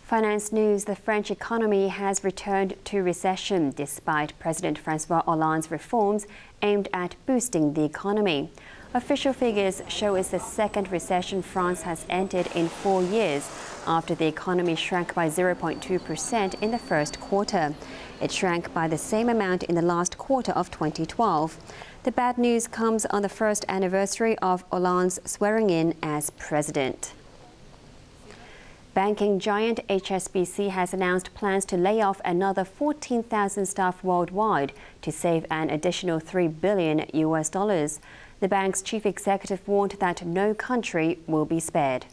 Finance news: the French economy has returned to recession despite President François Hollande's reforms aimed at boosting the economy. Official figures show it's the second recession France has entered in 4 years after the economy shrank by 0.2% in the first quarter. It shrank by the same amount in the last quarter of 2012. The bad news comes on the first anniversary of Hollande's swearing in as president. Banking giant HSBC has announced plans to lay off another 14,000 staff worldwide to save an additional $3 billion. The bank's chief executive warned that no country will be spared.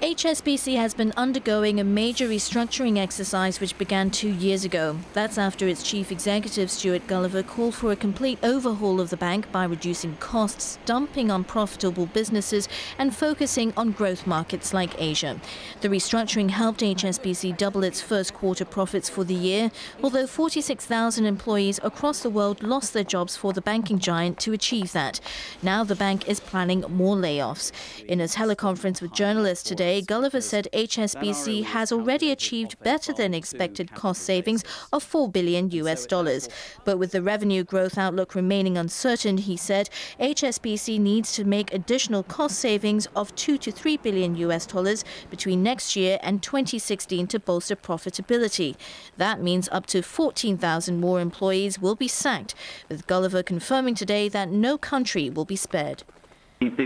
HSBC has been undergoing a major restructuring exercise which began 2 years ago. That's after its chief executive, Stuart Gulliver, called for a complete overhaul of the bank by reducing costs, dumping unprofitable businesses and focusing on growth markets like Asia. The restructuring helped HSBC double its first quarter profits for the year, although 46,000 employees across the world lost their jobs for the banking giant to achieve that. Now the bank is planning more layoffs. In a teleconference with journalists today, Gulliver said HSBC has already achieved better than expected cost savings of $4 billion. But with the revenue growth outlook remaining uncertain, he said HSBC needs to make additional cost savings of $2 to $3 billion between next year and 2016 to bolster profitability. That means up to 14,000 more employees will be sacked, with Gulliver confirming today that no country will be spared.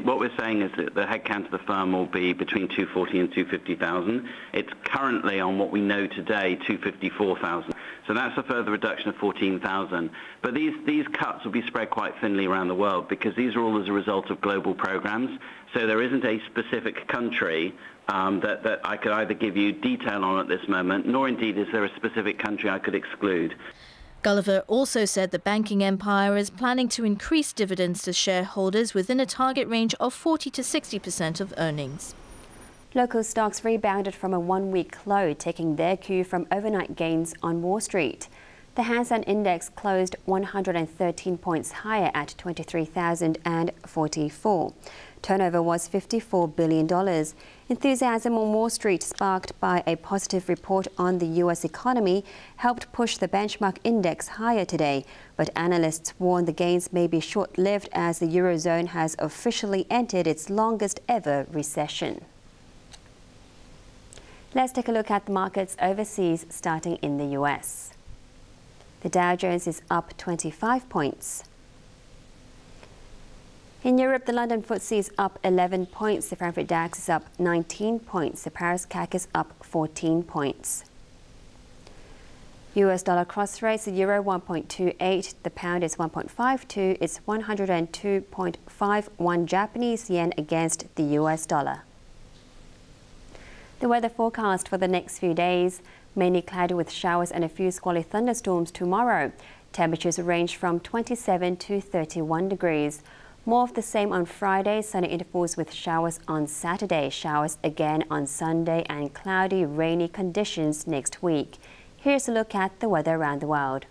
What we're saying is that the headcount of the firm will be between 240 and 250,000. It's currently, on what we know today, 254,000. So that's a further reduction of 14,000. But these cuts will be spread quite thinly around the world because these are all as a result of global programs. So there isn't a specific country that I could either give you detail on at this moment, nor indeed is there a specific country I could exclude. Gulliver also said the banking empire is planning to increase dividends to shareholders within a target range of 40 to 60% of earnings. Local stocks rebounded from a one-week low, taking their cue from overnight gains on Wall Street. The Hang Seng Index closed 113 points higher at 23,044. Turnover was $54 billion. Enthusiasm on Wall Street, sparked by a positive report on the U.S. economy, helped push the benchmark index higher today. But analysts warn the gains may be short-lived as the Eurozone has officially entered its longest ever recession. Let's take a look at the markets overseas, starting in the U.S. The Dow Jones is up 25 points. In Europe, the London FTSE is up 11 points. The Frankfurt DAX is up 19 points. The Paris CAC is up 14 points. US dollar cross rates: the euro 1.28, the pound is 1.52, it's 102.51 Japanese yen against the US dollar. The weather forecast for the next few days: mainly cloudy with showers and a few squally thunderstorms tomorrow. Temperatures range from 27 to 31 degrees. More of the same on Friday, sunny intervals with showers on Saturday, showers again on Sunday, and cloudy, rainy conditions next week. Here's a look at the weather around the world.